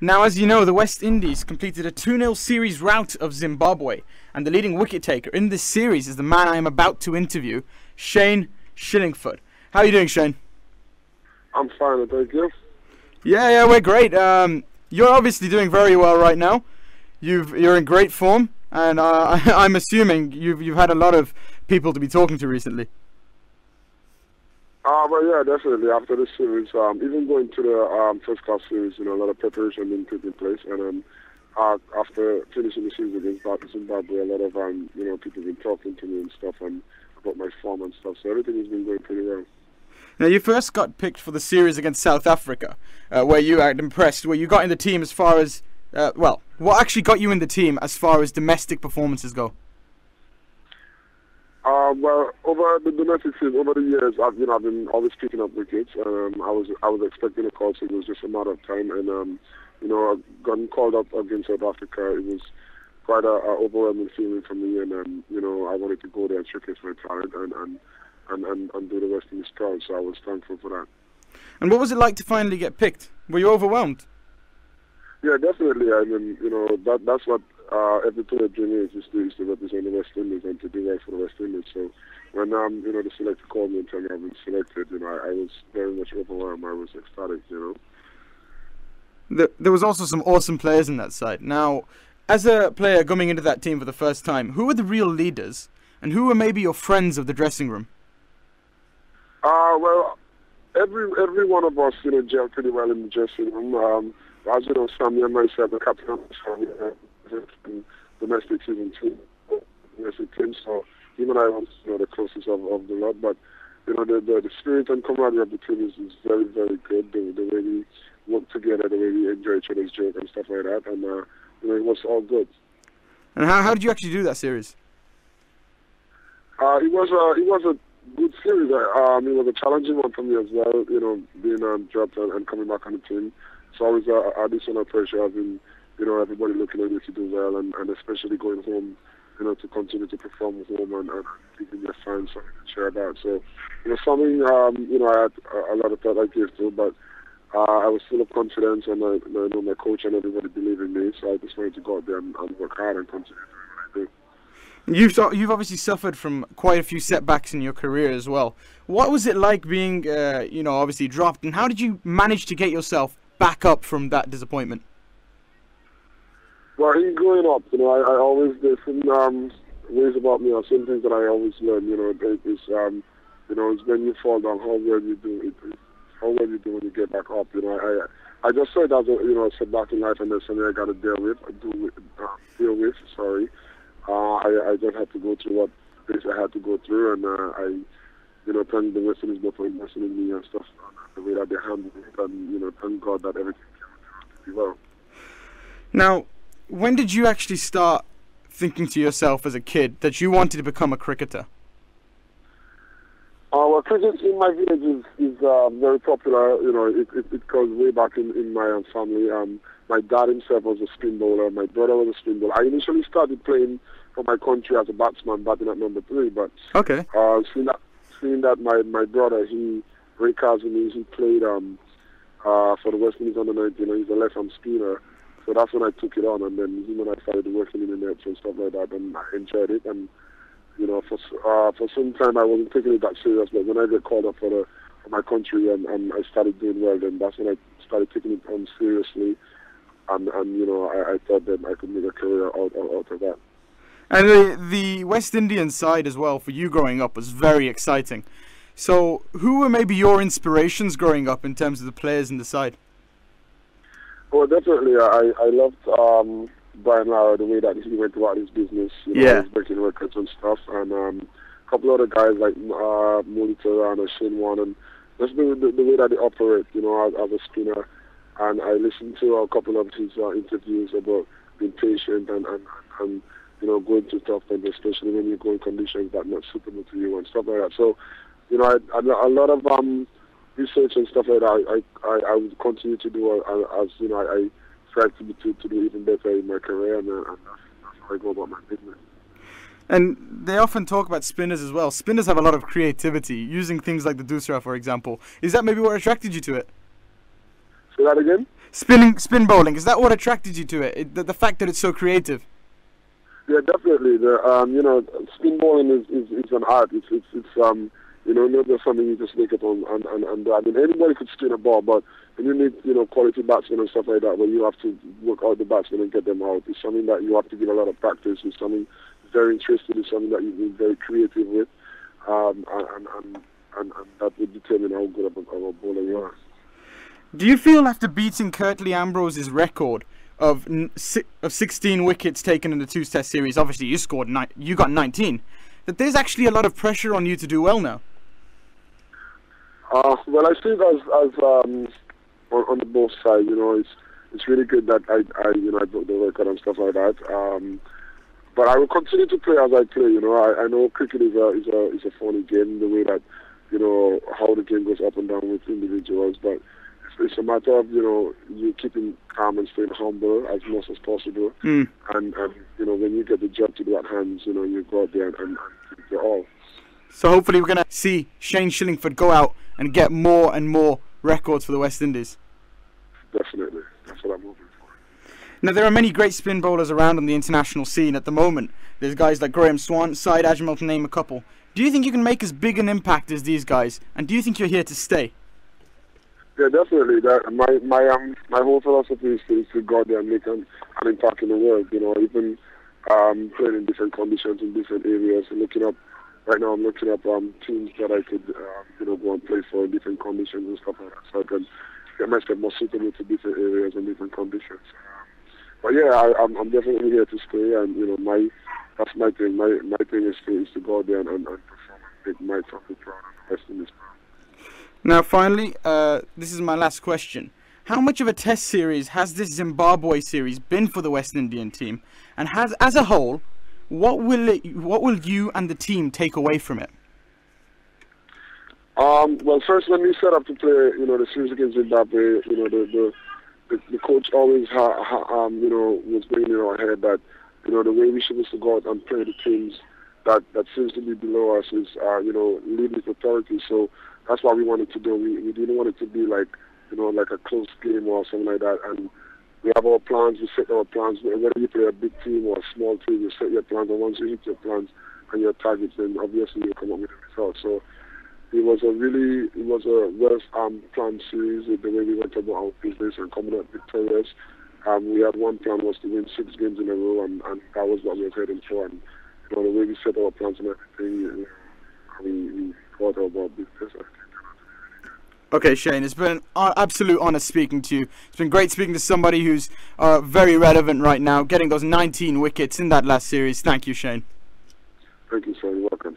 Now, as you know, the West Indies completed a 2-0 series rout of Zimbabwe, and the leading wicket taker in this series is the man I am about to interview, Shane Shillingford. How are you doing, Shane? I'm fine, thank you. Yeah, we're great. You're obviously doing very well right now. You're in great form, and I'm assuming you've had a lot of people to be talking to recently. Well, yeah, definitely. After the series, even going to the first class series, a lot of preparation been taking place, and after finishing the series against Zimbabwe, a lot of people been talking to me and stuff, and about my form and stuff. So everything has been going pretty well. Now, you first got picked for the series against South Africa, where you acted impressed, where you got in the team as far as, what actually got you in the team as far as domestic performances go? Well, over the domestic scene, over the years, I've been always picking up wickets. I was expecting a call, so it was just a matter of time. And getting called up against South Africa, it was quite a overwhelming feeling for me. And I wanted to go there and showcase my talent and do the West Indies proud. So I was thankful for that. And what was it like to finally get picked? Were you overwhelmed? Yeah, definitely. I mean, that's what every player dream is to represent the West Indies and to do well for the West Indies. So when the selector called me and told me I've been selected, I was very much overwhelmed. I was ecstatic, There was also some awesome players in that side. Now, as a player coming into that team for the first time, who were the real leaders, and who were maybe your friends of the dressing room? Well, every one of us, gelled pretty well in the dressing room. As you know, Sammy and myself, the captain of the domestic season team, domestic team. So him and I was, the closest of the lot. But the spirit and camaraderie of the team is very, very good. The way we work together, the way we enjoy each other's joke and stuff like that, and it was all good. And how did you actually do that series? It was a good series. It was a challenging one for me as well. Being dropped and coming back on the team. So always additional pressure, having everybody looking at you to do well, and especially going home, to continue to perform home and giving your fans something to share about. So, something I had a lot of thought I gave to, but I was full of confidence, and I know my coach and everybody believed in me. So I just wanted to go out there and work hard and continue doing what I do. You've obviously suffered from quite a few setbacks in your career as well. What was it like being, obviously dropped, and how did you manage to get yourself back up from that disappointment? Well, in growing up, I always, there's some ways about me, or some things that I always learn, it's when you fall down, how well you do when you get back up. I just saw it as a setback in life, and there's something I got to deal with. Sorry. I just had to go through what things I had to go through, and I thank the West Indies for investing in me and stuff, the way that they handled it, and thank God that everything came out pretty well. Now, when did you actually start thinking to yourself as a kid that you wanted to become a cricketer? Well, cricket in my village is very popular. It goes way back in my family. My dad himself was a spin bowler. My brother was a spin bowler. I initially started playing for my country as a batsman, batting at number 3. But okay, seeing that my brother, Ray Kazumi, he played for the West Indies under 19. He's a left-arm spinner. So that's when I took it on, and then him and I started working in the nets and stuff like that, and I enjoyed it. And for some time I wasn't taking it that serious, but when I get called up for my country and I started doing well, then that's when I started taking it on seriously, and I thought that I could make a career out of that. And the West Indian side as well for you growing up was very exciting. So who were maybe your inspirations growing up in terms of the players in the side? Well, definitely, I loved Brian Lara, the way that he went about his business. He was breaking records and stuff, and a couple other guys like Muli Teran and Shane Warne, and just the way that they operate, as a spinner. And I listened to a couple of his interviews about being patient and going through tough times, especially when you go in conditions that are not suitable to you and stuff like that. So, a lot of research and stuff like that, I would continue to do as I strive to do even better in my career, and that's how I go about my business. And they often talk about spinners as well. Spinners have a lot of creativity, using things like the Dusra, for example. Is that maybe what attracted you to it? Say that again? Spin bowling. Is that what attracted you to it? The fact that it's so creative? Yeah, definitely. Spin bowling is an art. It's not just something you just make it on and do. I mean, anybody could spin a ball, but when you need, quality batsmen and stuff like that, where you have to work out the batsmen and get them out, it's something that you have to give a lot of practice. It's something very interesting. It's something that you've been very creative with, and that would determine how good of a bowler you are. Do you feel after beating Curtly Ambrose's record of 16 wickets taken in the two-test series, obviously you got 19, that there's actually a lot of pressure on you to do well now? Well, I think as on the both sides, it's really good that I broke the record and stuff like that. But I will continue to play as I play. I know cricket is a funny game, the way that how the game goes up and down with individuals, but it's a matter of you keeping calm and staying humble as much as possible. And when you get the job to do at hands, you go out there and give it all. So hopefully we're gonna see Shane Shillingford go out and get more and more records for the West Indies. Definitely, that's what I'm hoping for. Now there are many great spin bowlers around on the international scene at the moment. There's guys like Graham Swan, Syed Ajmal, to name a couple. Do you think you can make as big an impact as these guys? And do you think you're here to stay? Yeah, definitely. My whole philosophy is to go out there and make an impact in the world. Even playing in different conditions in different areas. And right now I'm looking up teams that I could go and play for in different conditions and stuff like that, so I can get myself more suitable to different areas and different conditions. But yeah, I'm definitely here to stay, and that's my thing. My thing is to go out there and perform and make my country proud and the West Indies proud. Now, finally, this is my last question. How much of a test series has this Zimbabwe series been for the West Indian team? And as a whole, what will you and the team take away from it? Well, first, when we set up to play, the series against Zimbabwe, the coach always, was bringing in our head that, the way we should go out and play the teams that seems to be below us is, lead with authority. So that's what we wanted to do. We didn't want it to be like a close game or something like that. And we have our plans. We set our plans. Whether you play a big team or a small team, you set your plans. And once you hit your plans and your targets, then obviously you come up with a result. So it was a well-planned series with the way we went about our business and coming out victorious. We had one plan was to win 6 games in a row, and that was what we were heading for. And the way we set our plans and everything, we thought about business. Okay, Shane, it's been an absolute honour speaking to you. It's been great speaking to somebody who's very relevant right now, getting those 19 wickets in that last series. Thank you, Shane. Thank you, sir. You're welcome.